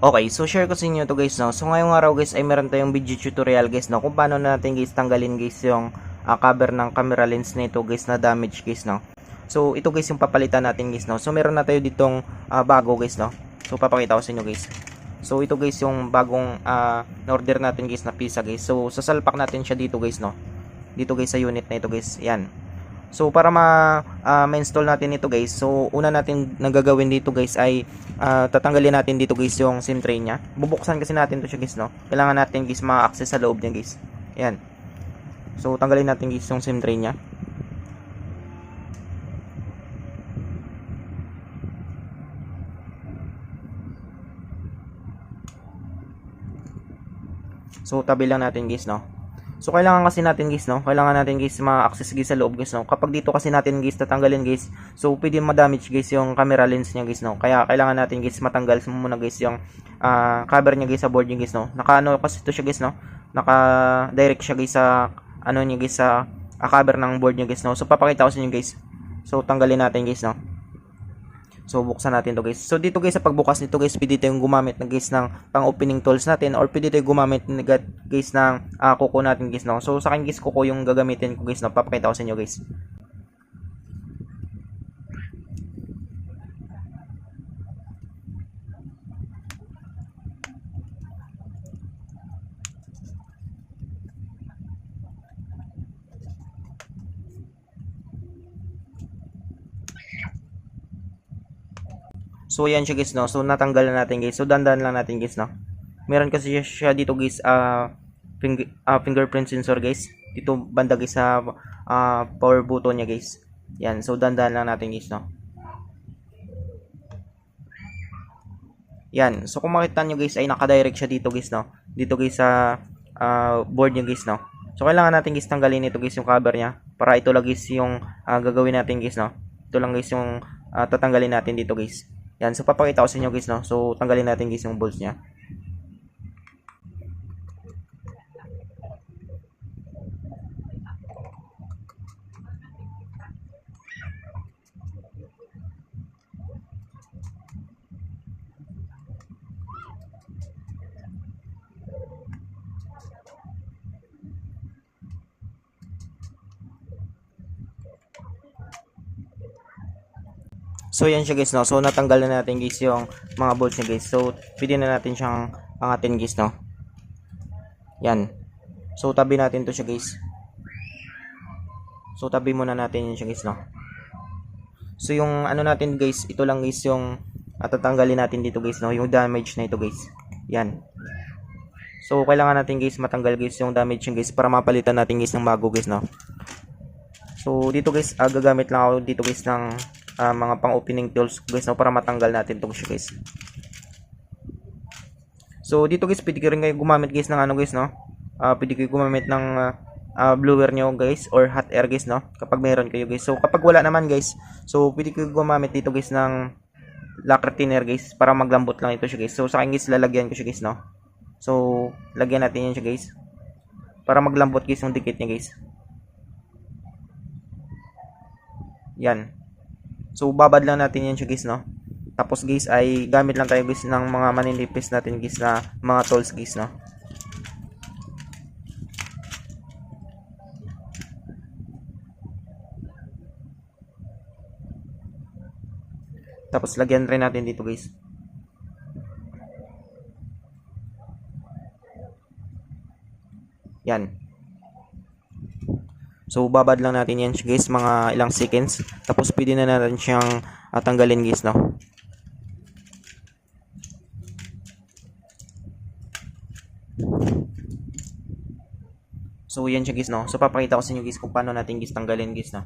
Okay, so share ko sa inyo to guys, no. So ngayong araw guys ay meron tayong video tutorial guys, no, kung paano natin guys tanggalin guys yung cover ng camera lens nito guys na damage guys, no. So ito guys yung papalitan natin guys, no. So meron na tayo ditong bago guys, no. So papakita ko sa inyo guys. So ito guys yung bagong order natin guys na pisa guys. So sasalpak natin siya dito guys, no. Dito guys sa unit na ito guys. Yan. So para ma-install natin ito guys, so una natin nagagawin dito guys ay tatanggalin natin dito guys yung SIM tray niya. Bubuksan kasi natin to siya guys, no. Kailangan natin guys ma-access sa loob niya guys. Ayan. So tanggalin natin guys yung SIM tray niya. So tabi lang natin guys, no. So kailangan kasi natin guys, no, kailangan natin guys ma-access guys sa loob guys, no. Kapag dito kasi natin guys tatanggalin guys, so pwede ma-damage guys yung camera lens niya guys, no. Kaya kailangan natin guys matanggal muna guys yung cover niya guys sa board niya guys, no. Naka-ano kasi ito siya guys, no. Naka-direct siya guys sa ano niya guys sa cover ng board niya guys, no. So papakita ko sa inyo guys. So tanggalin natin guys, no. So buksan natin to guys. So dito guys sa pagbukas nito guys, pwede tayong gumamit ng guys ng pang-opening tools natin or pwede tayong gumamit ng guys ng kuko natin guys, no. So sa akin guys kuko yung gagamitin ko guys, no. Papakita ko sa inyo guys. So yan siya guys, no. So natanggal na natin guys. So dandan lang natin guys, no. Meron kasi siya dito guys fingerprint sensor guys. Dito banda guys sa power button niya guys. Yan. So dandan lang natin guys, no. Yan. So kung makita nyo guys ay naka-direct siya dito guys, no. Dito guys sa board niya guys, no. So kailangan natin guys tanggalin ito guys yung cover niya para ito lang guys yung gagawin natin guys, no. Ito lang guys yung tatanggalin natin dito guys. Yan, so papakita ko sa inyo guys, no. So tanggalin natin guys yung bolts niya. So yan siya guys, no. So natanggal na natin guys yung mga bolts niya guys. So pwede na natin siyang angatin guys, no. Yan. So tabi natin to siya guys. So tabi muna natin yan siya guys, no. So yung ano natin guys, ito lang guys yung tatanggalin natin dito guys, no. Yung damage na ito guys. Yan. So kailangan natin guys matanggal guys yung damage yung guys para mapalitan natin guys ng bago guys, no. So dito guys, gagamit lang ako dito guys ng mga pang opening tools guys, no, para matanggal natin itong siya guys. So dito guys pwede kayo rin kayo gumamit guys ng ano guys, no. Pwede kayo gumamit ng blower nyo guys or hot air guys, no, kapag meron kayo guys. So kapag wala naman guys, so pwede kayo gumamit dito guys ng lacquer thinner guys para maglambot lang ito siya guys. So sa akin guys lalagyan ko siya guys, no. So lagyan natin yan siya guys para maglambot guys yung dikit niya guys. Yan. So babad lang natin yan siya guys, no. Tapos guys ay gamit lang tayo guys ng mga maninipis natin guys na mga tools guys, no. Tapos lagyan rin natin dito guys. Yan. So babad lang natin yan guys mga ilang seconds. Tapos pwede na natin siyang tanggalin guys, no. So yan siya guys, no. So papakita ko sa inyo guys kung paano natin guys tanggalin guys, no.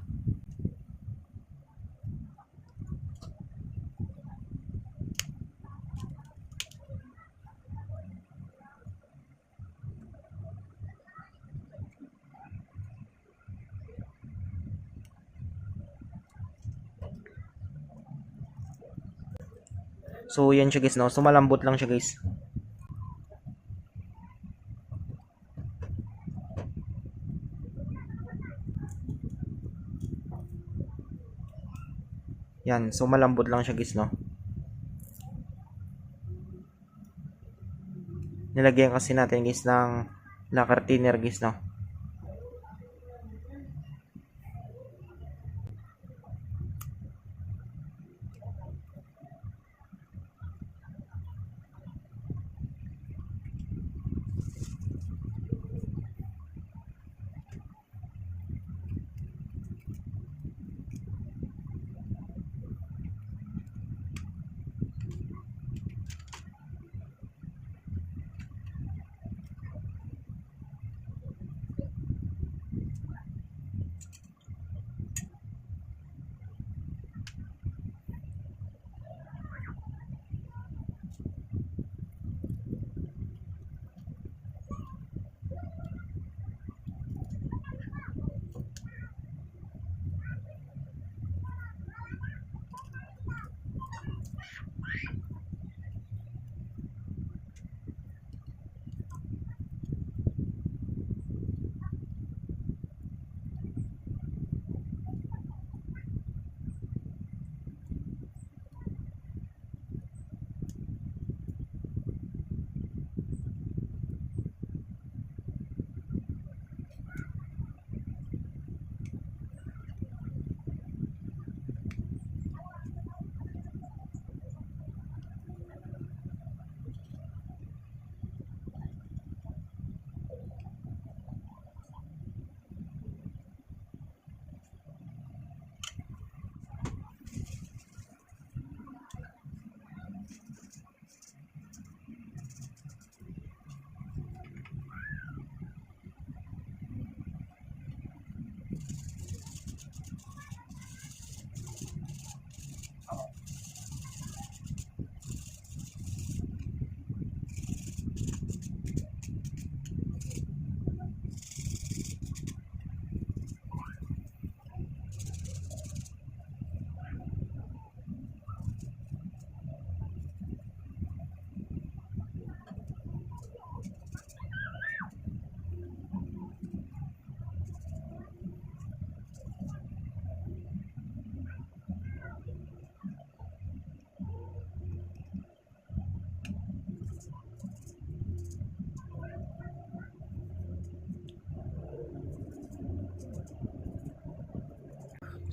So yan siya guys, no. So malambot lang siya guys. Yan, so malambot lang siya guys, no. nilagyan kasi natin guys ng lacquer thinner guys, no.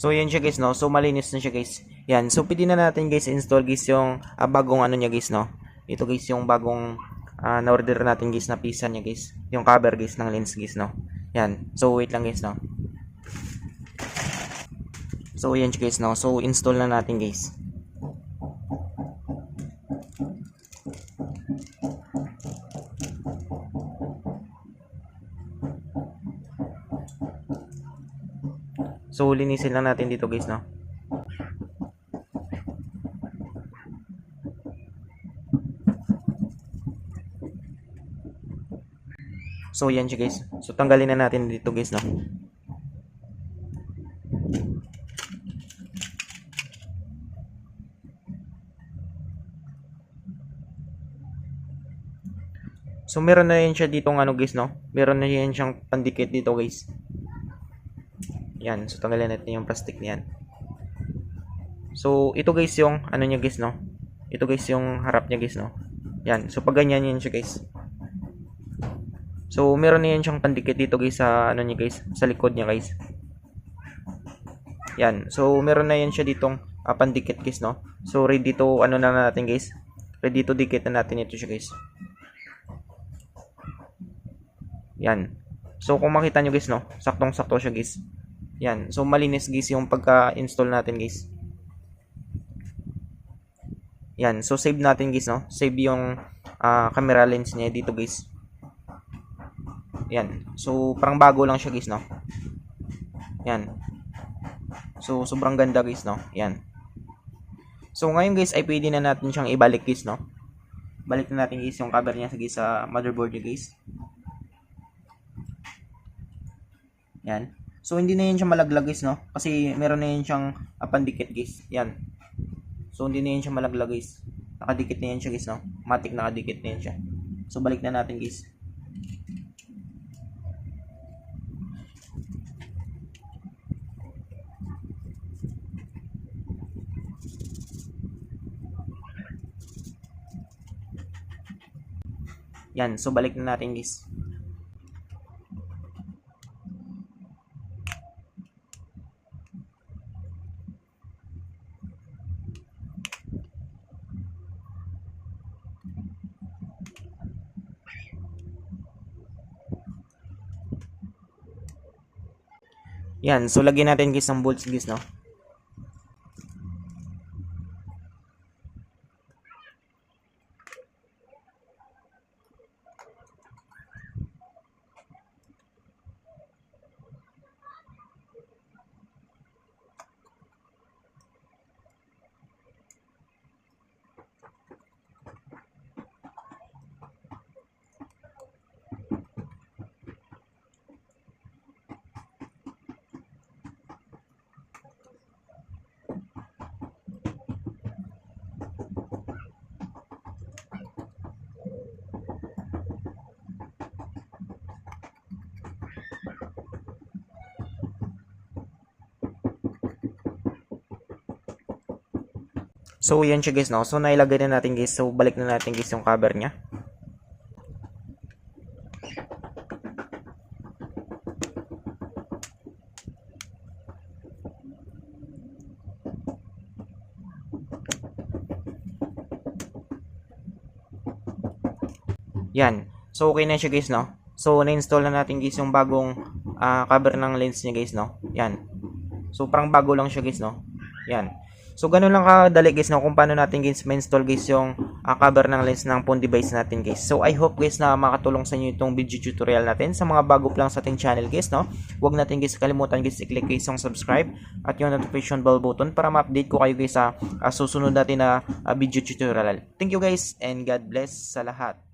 So yan siya guys, no. So malinis na siya guys. Yan. So pwede na natin guys install guys yung bagong ano niya guys, no. Ito guys yung bagong na-order natin guys na pisa niya guys. Yung cover guys ng lens guys, no. Yan. So wait lang guys, no. So yan siya guys, no. So install na natin guys. So linisin lang natin dito guys, no. So yan siya guys. So tanggalin na natin dito guys, no. So meron na yan siya dito ano guys, no. Meron na yan siyang pandikit dito guys. Yan. So tanggalin natin yung plastic niyan. So ito guys yung ano niya guys, no. Ito guys yung harap niya guys, no. Yan. So pag ganyan yan siya guys. So meron na yan siyang pandikit dito guys sa ano niya guys, sa likod niya guys. Yan. So meron na yan siya ditong pandikit guys, no. So ready to ano na natin guys. Ready to dikit na natin ito siya guys. Yan. So kung makita nyo guys, no, saktong-sakto siya guys. Yan. So malinis guys yung pagka-install natin guys. Yan. So save natin guys, no. Save yung camera lens niya dito guys. Yan. So parang bago lang siya guys, no. Yan. So sobrang ganda guys, no. Yan. So ngayon guys ay pwede na natin siyang ibalik guys, no. Balik na natin guys yung cover niya guys sa motherboard niya guys. Yan. So hindi na yan siya malaglag guys, no. Kasi meron na yan siyang pandikit guys. Yan. So hindi na yan siya malaglag guys. Nakadikit na yan siya guys, no. Matik nakadikit na yan siya. So balik na natin guys. Yan, so balik na natin guys. Yan, so lagyan natin guys ng bolts guys, no? So, yan siya guys, no? So, nailagay na natin guys. So, balik na natin guys yung cover niya. Yan. So, okay na siya guys, no? So, na-install na natin guys yung bagong cover ng lens niya guys, no? Yan. So, parang bago lang siya guys, no? Yan. So, ganun lang kadali guys, no? Kung paano natin guys ma-install guys yung cover ng lens ng phone device natin guys. So, I hope guys na makatulong sa inyo itong video tutorial natin. Sa mga bago pa lang sa ating channel guys, no? Huwag natin guys kalimutan guys i-click guys yung subscribe at yung notification bell button para ma-update ko kayo guys sa susunod natin na video tutorial. Thank you guys and God bless sa lahat.